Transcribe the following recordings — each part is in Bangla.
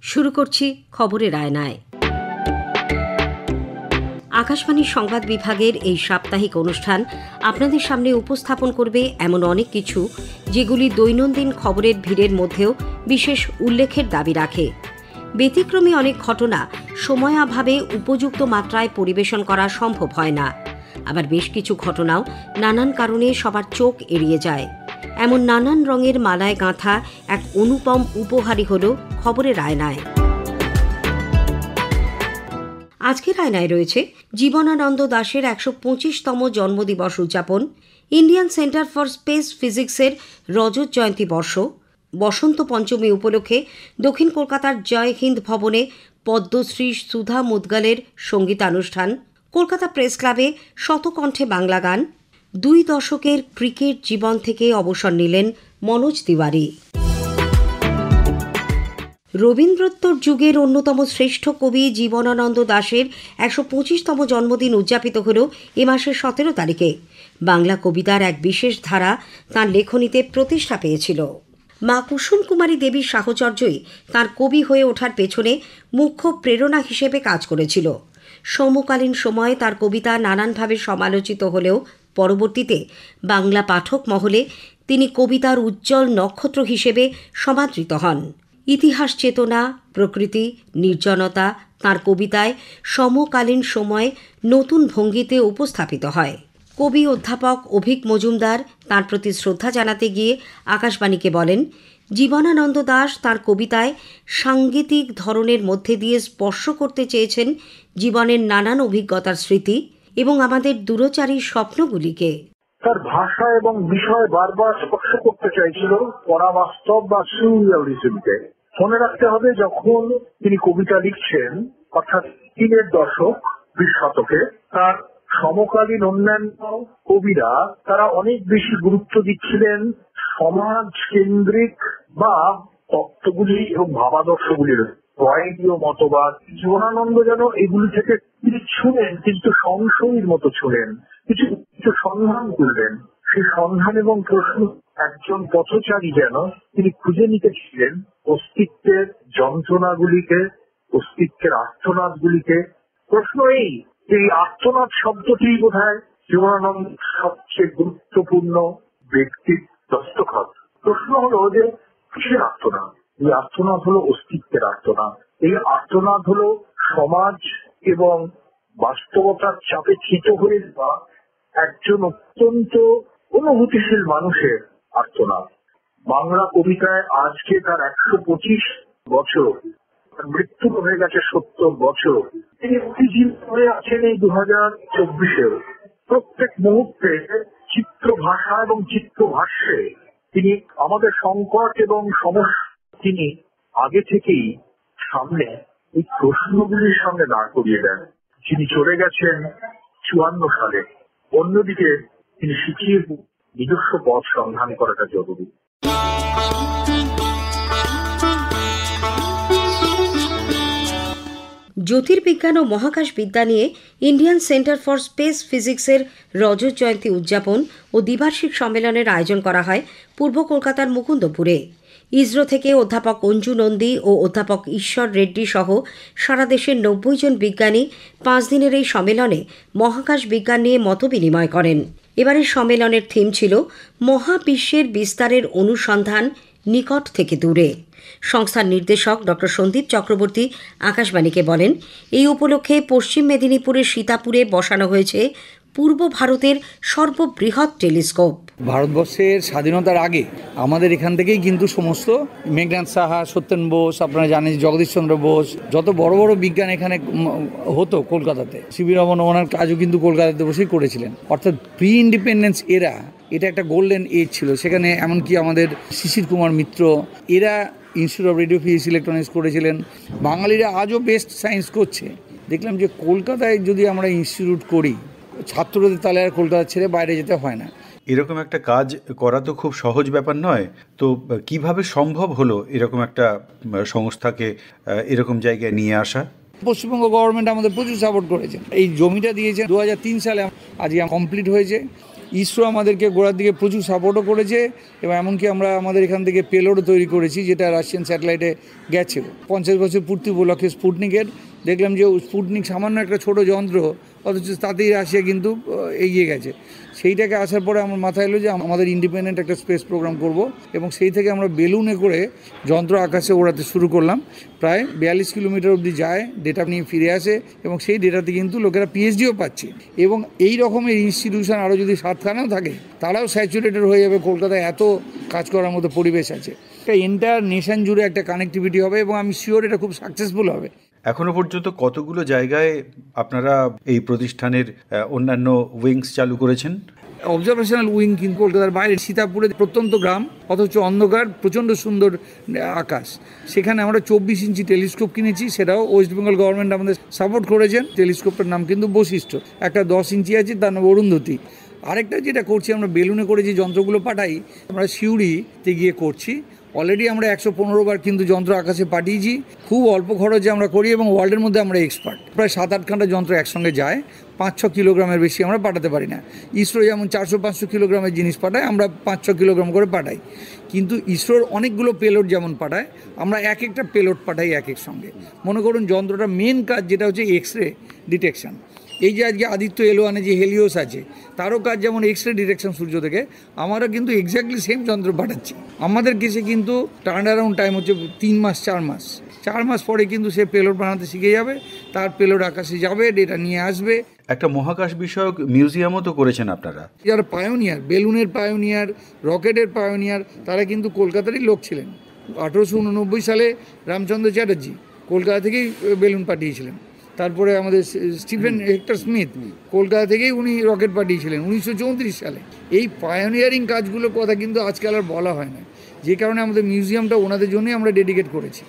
শুরু করছি খবরের আয়নায়। আকাশবাণীর সংবাদ বিভাগের এই সাপ্তাহিক অনুষ্ঠান আপনাদের সামনে উপস্থাপন করবে এমন অনেক কিছু যেগুলি দৈনন্দিন খবরের ভিড়ের মধ্যেও বিশেষ উল্লেখের দাবি রাখে। ব্যতিক্রমী অনেক ঘটনা সময়াভাবে উপযুক্ত মাত্রায় পরিবেশন করা সম্ভব হয় না। আবার বেশ কিছু ঘটনাও নানান কারণে সবার চোখ এড়িয়ে যায়। এমন নানান রঙের মালায় গাঁথা এক অনুপম উপহারই হল খবরের আয়নায়। আজকের আয়নায় রয়েছে জীবনানন্দ দাশের ১২৫তম জন্মদিবস উদযাপন, ইন্ডিয়ান সেন্টার ফর স্পেস ফিজিক্সের রজত জয়ন্তী বর্ষ, বসন্ত পঞ্চমী উপলক্ষে দক্ষিণ কলকাতার জয় হিন্দ ভবনে পদ্মশ্রী সুধা মুদগালের সঙ্গীতানুষ্ঠান, কলকাতা প্রেস ক্লাবে শতকণ্ঠে বাংলা গান, ২ দশকের ক্রিকেট জীবন থেকে অবসর নিলেন মনোজ তিওয়ারি। রবীন্দ্রোত্তর যুগের অন্যতম শ্রেষ্ঠ কবি জীবনানন্দ দাশের ১২৫তম জন্মদিন উদযাপিত হল এ মাসের ১৭ তারিখে। বাংলা কবিতার এক বিশেষ ধারা তাঁর লেখনীতে প্রতিষ্ঠা পেয়েছিল। মা কুসুম কুমারী দেবীর সাহচর্যই তাঁর কবি হয়ে ওঠার পেছনে মুখ্য প্রেরণা হিসেবে কাজ করেছিল। সমকালীন সময়ে তাঁর কবিতা নানানভাবে সমালোচিত হলেও পরবর্তীতে বাংলা পাঠক মহলে তিনি কবিতার উজ্জ্বল নক্ষত্র হিসেবে সমাদৃত হন। ইতিহাস চেতনা, প্রকৃতি, নির্জনতা তাঁর কবিতায় সমকালীন সময়ে নতুন ভঙ্গিতে উপস্থাপিত হয়। কবি অধ্যাপক অভিক মজুমদার তাঁর প্রতি শ্রদ্ধা জানাতে গিয়ে আকাশবাণীকে বলেন, জীবনানন্দ দাশ তাঁর কবিতায় সাঙ্গীতিক ধরনের মধ্যে দিয়ে স্পর্শ করতে চেয়েছেন জীবনের নানান অভিজ্ঞতার স্মৃতি এবং আমাদের দূরচারী স্বপ্নগুলিকে। তার ভাষা এবং বিষয় বারবার স্পর্শ করতে চাইছিল পরাবাস্তব বা সিরিয়ালিজমকে। মনে রাখতে হবে, যখন তিনি কবিতা লিখছেন, অর্থাৎ ৩-এর দশক, ২০ শতকে, তার সমকালীন অন্যান্য কবিরা তারা অনেক বেশি গুরুত্ব দিচ্ছিলেন সমাজ কেন্দ্রিক বা তত্ত্বগুলি এবং ভাবাদর্শগুলির পয়েন্টীয় মতবাদ। জীবনানন্দ যেন এগুলি থেকে তিনি শুনেন, কিন্তু সংশয়ের মতো শুনেন, কিছু সন্ধান করলেন। সেই সন্ধান এবং প্রশ্ন একজন পথচারী যেন তিনি খুঁজে নিতেছিলেন অস্তিত্বের যন্ত্রণাগুলিকে, অস্তিত্বের আর্তনাদগুলিকে। প্রশ্ন এই আর্তনাদ শব্দটি বোধহয় জীবনানন্দ সবচেয়ে গুরুত্বপূর্ণ ব্যক্তির দস্তখত। প্রশ্ন হলো যে কিসের আর্তনাদ? এই আর্তনাদ হলো অস্তিত্বের আর্তনাদ। এই আর্তনাদ হলো সমাজ এবং বাস্তবতার চাপে চিত হয়ে যাওয়া একজন অত্যন্ত অনুভূতিশীল মানুষের আর্তনাদ। বাংলা কবিতায় আজকে তার ১২৫ বছর, মৃত্যু হয়ে গেছে ৭০ বছর। তিনি অতিজীবিত হয়ে আছেন এই ২০২৪-এও। প্রত্যেক মুহূর্তে চিত্র ভাষা এবং চিত্রভাষ্যে তিনি আমাদের সংকট এবং সমস্যা তিনি আগে থেকেই সামনে এই প্রশ্নগুলির সামনে দাঁড় করিয়ে দেন। যিনি চলে গেছেন ৫৪ সালে, অন্যদিকে তিনি শিখিয়ে নিজস্ব পথ সন্ধান করাটা জরুরি। জ্যোতির্বিজ্ঞান ও মহাকাশ বিদ্যা নিয়ে ইন্ডিয়ান সেন্টার ফর স্পেস ফিজিক্সের রজত জয়ন্তী উদযাপন ও দ্বিবার্ষিক সম্মেলনের আয়োজন করা হয় পূর্ব কলকাতার মুকুন্দপুরে। ইসরো থেকে অধ্যাপক অঞ্জু নন্দী ও অধ্যাপক ঈশ্বর রেড্ডি সহ সারা দেশের ৯০ জন বিজ্ঞানী ৫ দিনের এই সম্মেলনে মহাকাশ বিজ্ঞান নিয়ে মতবিনিময় করেন। এবারের সম্মেলনের থিম ছিল মহাবিশ্বের বিস্তারের অনুসন্ধান নিকট থেকে দূরে। সংস্থার নির্দেশক ড সন্দীপ চক্রবর্তী আকাশবাণীকে বলেন, এই উপলক্ষে পশ্চিম মেদিনীপুরের সীতাপুরে বসানো হয়েছে পূর্ব ভারতের সর্ববৃহৎ টেলিস্কোপ। ভারতবর্ষের স্বাধীনতার আগে আমাদের এখান থেকেই কিন্তু সমস্ত মেঘনাথ সাহা, সত্যেন বোস, আপনারা জানেন জগদীশচন্দ্র বোস, যত বড় বড় বিজ্ঞান এখানে হতো কলকাতাতে, সিবি রমন ওনার কাজও কিন্তু কলকাতাতে বসেই করেছিলেন। অর্থাৎ প্রি ইন্ডিপেন্ডেন্স এরা, এটা একটা গোল্ডেন এজ ছিল। সেখানে এমনকি আমাদের শিশির কুমার মিত্র, এরা institute of radio physics electronics করেছিলেন। বাঙালিরা আজও বেস্ট সায়েন্স করছে। দেখলাম যে কলকাতায় যদি আমরা ইনস্টিটিউট করি, ছাত্রদের তাহলে আর কলকাতা ছেড়ে বাইরে যেতে হয় না। এরকম একটা কাজ করা তো খুব সহজ ব্যাপার নয়। তো কিভাবে সম্ভব হলো এরকম একটা সংস্থাকে এরকম জায়গায় নিয়ে আসা? পশ্চিমবঙ্গ গভর্নমেন্ট আমাদের প্রচুর সাপোর্ট করেছে। এই জমিটা দিয়েছে 2003 সালে, আজ কমপ্লিট হয়েছে। ইসরো আমাদেরকে গোড়ার দিকে প্রচুর সাপোর্টও করেছে এবং এমনকি আমরা আমাদের এখান থেকে পেলোডও তৈরি করেছি, যেটা রাশিয়ান স্যাটেলাইটে গেছে। 50 বছর পূর্তি উপলক্ষে স্পুটনিকের দেখলাম যে স্পুটনিক সামান্য একটা ছোট যন্ত্র, অথচ তাতেই রাশিয়া কিন্তু এগিয়ে গেছে। সেইটাকে আসার পরে আমার মাথায় এলো যে আমাদের ইন্ডিপেন্ডেন্ট একটা স্পেস প্রোগ্রাম করব, এবং সেই থেকে আমরা বেলুনে করে যন্ত্র আকাশে ওড়াতে শুরু করলাম। প্রায় 42 কিলোমিটার অবধি যায়, ডেটা নিয়ে ফিরে আসে, এবং সেই ডেটাতে কিন্তু লোকেরা পিএইচডিও পাচ্ছে। এবং এই রকমের ইনস্টিটিউশন আরও যদি 7খানাও থাকে, তারাও স্যাচুরেটেড হয়ে যাবে। কলকাতায় এত কাজ করার মতো পরিবেশ আছে, একটা এন্টায়ার নেশন জুড়ে একটা কানেক্টিভিটি হবে, এবং আমি শিওর এটা খুব সাকসেসফুল হবে। এখনো পর্যন্ত কতগুলো জায়গায় আপনারা এই প্রতিষ্ঠানের অন্যান্য উইংস চালু করেছেন? অবজারভেশনাল উইং কিন্তু কলকাতার বাইরে সীতাপুরে প্রত্যন্ত গ্রাম, অথচ অন্ধকার, প্রচণ্ড সুন্দর আকাশ। সেখানে আমরা 24 ইঞ্চি টেলিস্কোপ কিনেছি, সেটাও ওয়েস্ট বেঙ্গল গভর্নমেন্ট আমাদের সাপোর্ট করেছেন। টেলিস্কোপটার নাম কিন্তু বৈশিষ্ট্য। একটা 10 ইঞ্চি আছে, তার নাম অরুন্ধতী। আরেকটা যেটা করছি, আমরা বেলুনে করে যে যন্ত্রগুলো পাঠাই, আমরা সিউড়িতে গিয়ে করছি। অলরেডি আমরা 115 বার কিন্তু যন্ত্র আকাশে পাঠিয়েছি। খুব অল্প খরচে আমরা করি, এবং ওয়ার্ল্ডের মধ্যে আমরা এক্সপার্ট। প্রায় 7-8খানা যন্ত্র একসঙ্গে যায়, 5-6 কিলোগ্রামের বেশি আমরা পাঠাতে পারি না। ইসরো যেমন 400-500 কিলোগ্রামের জিনিস পাঠায়, আমরা 5-6 কিলোগ্রাম করে পাঠাই। কিন্তু ইসরোর অনেকগুলো পেলোড যেমন পাঠায়, আমরা এক একটা পেলোড পাঠাই এক সঙ্গে। মনে করুন যন্ত্রটা মেন কাজ যেটা হচ্ছে এক্স-রে ডিটেকশন। এই যে আজকে আদিত্য এল1 যে হেলিওস আছে, তারও কাজ যেমন এক্স-রে ডিটেকশন সূর্য থেকে, আমরা কিন্তু এক্স্যাক্টলি সেম যন্ত্র পাঠাচ্ছি। আমাদের কেসে কিন্তু টার্ন অ্যারাউন্ড টাইম হচ্ছে 3 মাস 4 মাস। 4 মাস পরে কিন্তু সে পেলোড বানাতে শিখে যাবে, তার পেলোড আকাশে যাবে, ডেটা নিয়ে আসবে। একটা মহাকাশ বিষয়ক মিউজিয়ামও তো করেছেন আপনারা। যারা পায়োনিয়ার, বেলুনের পায়োনিয়ার, রকেটের পায়োনিয়ার, তারা কিন্তু কলকাতারই লোক ছিলেন। 1889 সালে রামচন্দ্র চ্যাটার্জি কলকাতা থেকেই বেলুন পাঠিয়েছিলেন। তারপরে আমাদের স্টিফেন হেক্টর স্মিথ কলকাতা থেকেই উনি রকেট পাঠিয়েছিলেন 1934 সালে। এই পায়োনিয়ারিং কাজগুলোর কথা কিন্তু আজকাল আর বলা হয় না, যে কারণে আমাদের মিউজিয়ামটা ওনাদের জন্যই আমরা ডেডিকেট করেছি।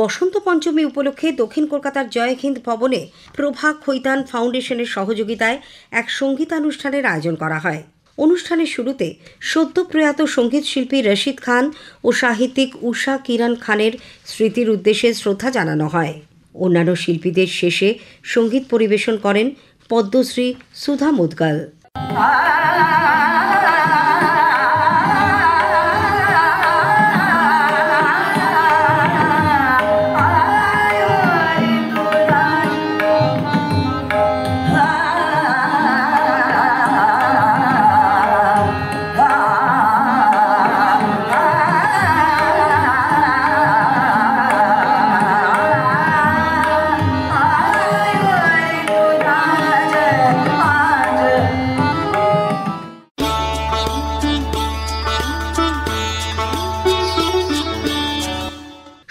বসন্ত পঞ্চমী উপলক্ষে দক্ষিণ কলকাতার জয় হিন্দ ভবনে প্রভা খৈতান ফাউন্ডেশনের সহযোগিতায় এক সঙ্গীতানুষ্ঠানের আয়োজন করা হয়। অনুষ্ঠানের শুরুতে সদ্য প্রয়াত সঙ্গীত শিল্পী রশিদ খান ও সাহিত্যিক উষা কিরণ খানের স্মৃতির উদ্দেশ্যে শ্রদ্ধা জানানো হয়। অন্যান্য শিল্পীদের শেষে সঙ্গীত পরিবেশন করেন পদ্মশ্রী সুধা মুদগাল।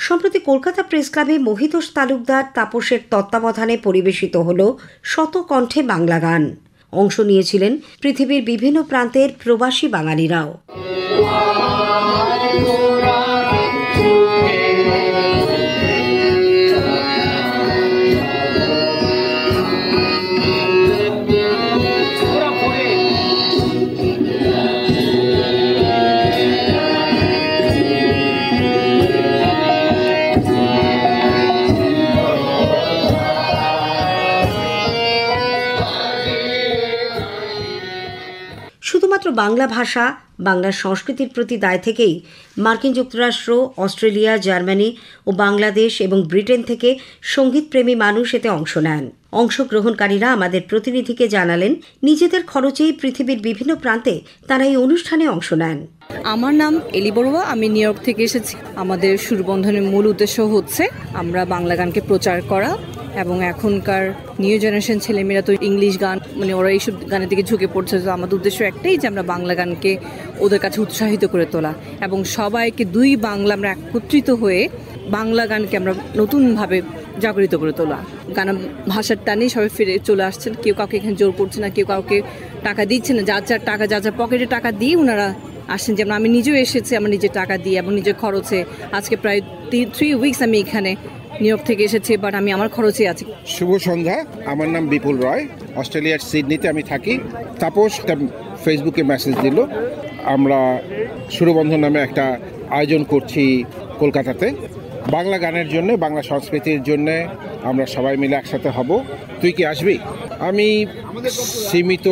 সম্প্রতি কলকাতা প্রেস ক্লাবে মহিতোষ তালুকদার তাপসের তত্ত্বাবধানে পরিবেশিত হল শতকণ্ঠে বাংলা গান। অংশ নিয়েছিলেন পৃথিবীর বিভিন্ন প্রান্তের প্রবাসী বাঙালিরাও। শুধুমাত্র বাংলা ভাষা, বাংলার সংস্কৃতির প্রতি দায় থেকেই মার্কিন যুক্তরাষ্ট্র, অস্ট্রেলিয়া, জার্মানি ও বাংলাদেশ এবং ব্রিটেন থেকে সঙ্গীতপ্রেমী মানুষ এতে অংশ নেন। অংশগ্রহণকারীরা আমাদের প্রতিনিধিকে জানালেন নিজেদের খরচেই পৃথিবীর বিভিন্ন প্রান্তে তারা এই অনুষ্ঠানে অংশ নেন। আমার নাম এলি বড়ুয়া, আমি নিউ ইয়র্ক থেকে এসেছি। আমাদের সুরবন্ধনের মূল উদ্দেশ্য হচ্ছে আমরা বাংলা গানকে প্রচার করা, এবং এখনকার নিউ জেনারেশন ছেলেমেয়েরা তো ইংলিশ গান ওরা এইসব গানের দিকে ঝুঁকে পড়ছে। তো আমাদের উদ্দেশ্য একটাই যে আমরা বাংলা গানকে ওদের কাছে উৎসাহিত করে তোলা, এবং সবাইকে দুই বাংলা আমরা একত্রিত হয়ে বাংলা গানকে আমরা নতুনভাবে জাগরিত করে তোলা। গান ভাষার টানেই সবাই ফিরে চলে আসছেন, কেউ কাউকে এখানে জোর করছে না, কেউ কাউকে টাকা দিচ্ছে না। যার যার টাকা, যার যার পকেটে টাকা দিয়ে ওনারা আসছেন। যেমন আমি নিজেও এসেছি আমার নিজের টাকা দিয়ে এবং নিজের খরচে। আজকে প্রায় 3 উইকস আমি এখানে নিউ ইয়র্ক থেকে এসেছি, বাট আমি আমার খরচে আছি। শুভ সন্ধ্যা, আমার নাম বিপুল রয়, অস্ট্রেলিয়ার সিডনিতে আমি থাকি। তাপস ফেসবুকে মেসেজ দিল, আমরা সুরবন্ধন নামে একটা আয়োজন করছি কলকাতাতে, বাংলা গানের জন্য, বাংলা সংস্কৃতির জন্য আমরা সবাই মিলে একসাথে হব। তুই কি আসবি? আমি সীমিত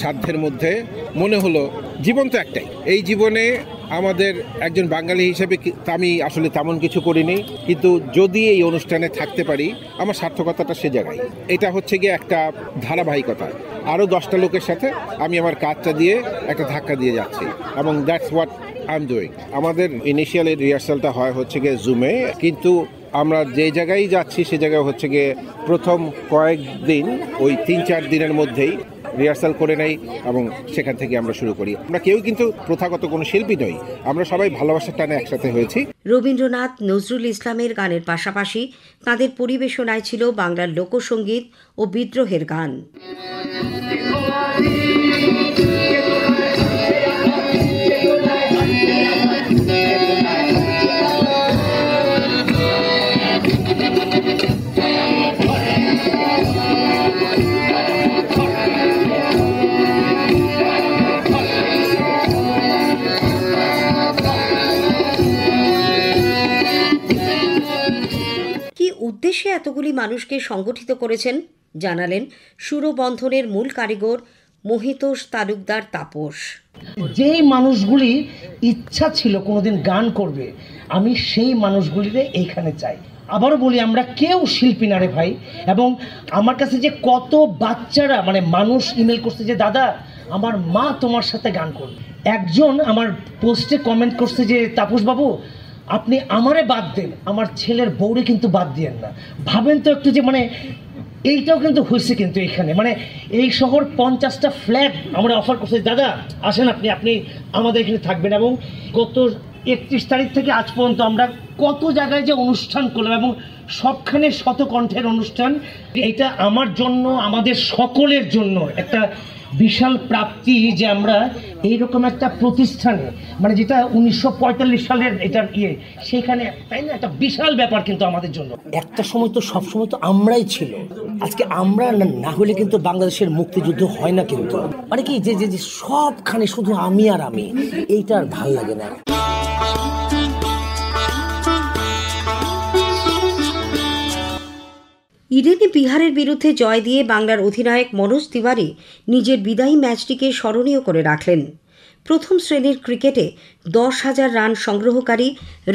সাধ্যের মধ্যে মনে হলো, জীবন তো একটাই, এই জীবনে আমাদের একজন বাঙালি হিসেবে আমি আসলে তেমন কিছু করিনি, কিন্তু যদি এই অনুষ্ঠানে থাকতে পারি আমার সার্থকতাটা সে জায়গায়। এটা হচ্ছে গিয়ে একটা ধারাবাহিকতা, আরও 10টা লোকের সাথে আমি আমার কাজটা দিয়ে একটা ধাক্কা দিয়ে যাচ্ছি, এবং that's what I am doing. আমাদের ইনিশিয়াল রিহার্সালটা হয় হচ্ছে গিয়ে জুমে, কিন্তু আমরা যে জায়গায় যাচ্ছি সে জায়গায় হচ্ছে গিয়ে প্রথম কয়েকদিন ওই 3-4 দিনের মধ্যেই রিহার্সাল করে নেই এবং সেখান থেকে আমরা শুরু করি। আমরা কেউ কিন্তু প্রথাগত কোনো শিল্পী নই, আমরা সবাই ভালোবাসার টানে একসাথে হয়েছি। রবীন্দ্রনাথ, নজরুল ইসলামের গানের পাশাপাশি তাঁদের পরিবেশনায় ছিল বাংলার লোকসঙ্গীত ও বিদ্রোহের গান। উদ্দেশ্যে এতগুলি মানুষকে সংগঠিত করেছেন জানালেন সুরবন্ধনের মূল কারিগর মহিতোষ তালুকদার তাপস। যেই মানুষগুলি ইচ্ছা ছিল কোনোদিন গান করবে, আমি সেই মানুষগুলিরে এইখানে চাই। আবারও বলি, আমরা কেউ শিল্পী না রে ভাই। এবং আমার কাছে যে কত বাচ্চারা মানুষ ইমেল করছে যে দাদা আমার মা তোমার সাথে গান করবে। একজন আমার পোস্টে কমেন্ট করছে যে তাপস বাবু আপনি আমারে বাদ দেন, আমার ছেলের বউরে কিন্তু বাদ দিয়েন না। ভাবেন তো একটু যে এইটাও কিন্তু হয়েছে কিন্তু এখানে এই শহর 50টা ফ্ল্যাট আমরা অফার করছি, দাদা আসেন আপনি আমাদের এখানে থাকবেন। এবং গত 31 তারিখ থেকে আজ পর্যন্ত আমরা কত জায়গায় যে অনুষ্ঠান করলাম এবং সবখানে শতকণ্ঠের অনুষ্ঠান। এটা আমার জন্য, আমাদের সকলের জন্য একটা বিশাল প্রাপ্তি যে আমরা এইরকম একটা প্রতিষ্ঠানে যেটা 1945 সালের এটার সেখানে, তাই না, একটা বিশাল ব্যাপার কিন্তু আমাদের জন্য। একটা সময় তো সবসময় তো আমরাই ছিল, আজকে আমরা না হলে কিন্তু বাংলাদেশের মুক্তিযুদ্ধ হয় না। কিন্তু কি যে সবখানে শুধু আমি আর আমি, এইটা আর ভাল লাগে না। ইডেনে বিহারের বিরুদ্ধে জয় দিয়ে বাংলার অধিনায়ক মনোজ তিওয়ারি নিজের বিদায়ী ম্যাচটিকে স্মরণীয় করে রাখলেন। প্রথম শ্রেণীর ক্রিকেটে 10,000 রান সংগ্রহকারী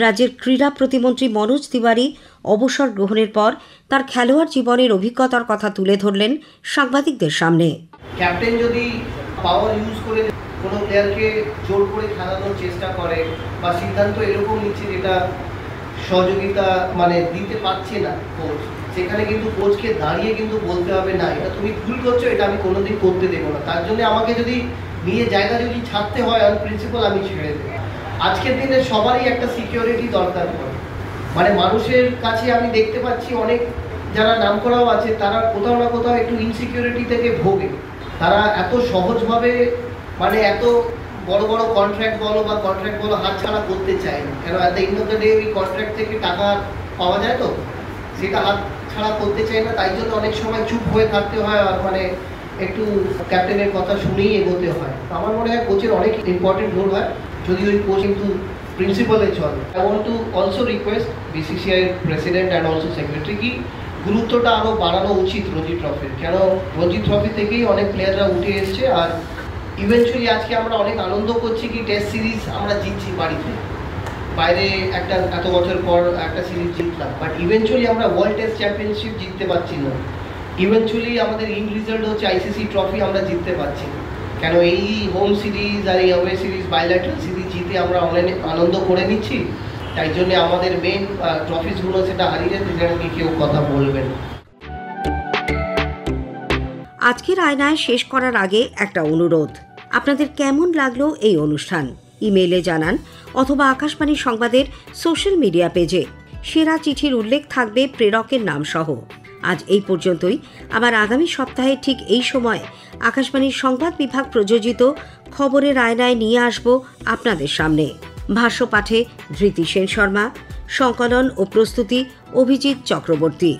রাজ্যের ক্রীড়া প্রতিমন্ত্রী মনোজ তিওয়ারি অবসর গ্রহণের পর তার খেলোয়াড় জীবনের অভিজ্ঞতার কথা তুলে ধরলেন সাংবাদিকদের সামনে। ক্যাপ্টেন যদি পাওয়ার ইউজ করে কোনো প্লেয়ারকে জোর করে খেলানোর চেষ্টা করে বা সিদ্ধান্ত এরকম নিচ্ছে যেটা সহযোগিতা দিতে পারছে না কোচ, সেখানে কিন্তু কোচকে দাঁড়িয়ে কিন্তু বলতে হবে না এটা তুমি ভুল করছো, এটা আমি কোনোদিন করতে দেবো না। তার জন্য আমাকে যদি নিয়ে জায়গা যদি ছাড়তে হয় আর প্রিন্সিপাল আমি ছেড়ে দেবো। আজকের দিনে সবারই একটা সিকিউরিটি দরকার পড়ে। মানুষের কাছে আমি দেখতে পাচ্ছি অনেক যারা নামকরাও আছে তারা কোথাও না কোথাও একটু ইনসিকিউরিটি থেকে ভোগে। তারা এত সহজভাবে এত বড় বড় কন্ট্রাক্ট বলো হাতছাড়া করতে চায় না। কেন এত এন্ড অফ দ্য ডে ওই কন্ট্রাক্ট থেকে টাকা পাওয়া যায়, তো সেটা হাত ছাড়া করতে চায় না। তাই জন্য অনেক সময় চুপ হয়ে থাকতে হয় আর একটু ক্যাপ্টেনের কথা শুনেই এগোতে হয়। আমার মনে হয় কোচের অনেক ইম্পর্টেন্ট রোল হয়, যদি ওই কোচ কিন্তু প্রিন্সিপালে চলে। I want to also request BCCI president and also secretary কি গুরুত্বটা আরও বাড়ানো উচিত রঞ্জি ট্রফির। কেন রঞ্জি ট্রফি থেকেই অনেক প্লেয়াররা উঠে এসছে, আর ইভেনচুয়ালি আজকে আমরা অনেক আনন্দ করছি কি টেস্ট সিরিজ আমরা জিতছি বাড়িতে, বাইরে একটা এত বছর পর একটা সিরিজ জিতলাম, বাট ইভেনচুয়ালি আমরা ওয়ার্ল্ড টেস্ট চ্যাম্পিয়নশিপ জিততে পারছি না। ইভেনচুয়ালি আমাদের ইন্ড রেজাল্ট হচ্ছে আইসিসি ট্রফি আমরা জিততে পারছি না। কেন এই হোম সিরিজ আর এই অ্যাওয়ে সিরিজ বাইল্যাটারাল সিরিজ জিতে আমরা অনেক আনন্দ করে নিচ্ছি, তাই জন্য আমাদের মেন ট্রফিসগুলো সেটা হারিয়ে যেতে কেউ কথা বলবেন। আজকের আয়নায় শেষ করার আগে একটা অনুরোধ, আপনাদের কেমন লাগলো এই অনুষ্ঠান ইমেইলে জানান অথবা আকাশবাণী সংবাদের সোশ্যাল মিডিয়া পেজে। সেরা চিঠির উল্লেখ থাকবে প্রেরকের নাম সহ। আজ এই পর্যন্তই। আবার আগামী সপ্তাহে ঠিক এই সময় আকাশবাণীর সংবাদ বিভাগ প্রযোজিত খবরের আয়নায় নিয়ে আসব আপনাদের সামনে। ভাষ্য পাঠে ধৃতি সেন শর্মা, সংকলন ও প্রস্তুতি অভিজিৎ চক্রবর্তী।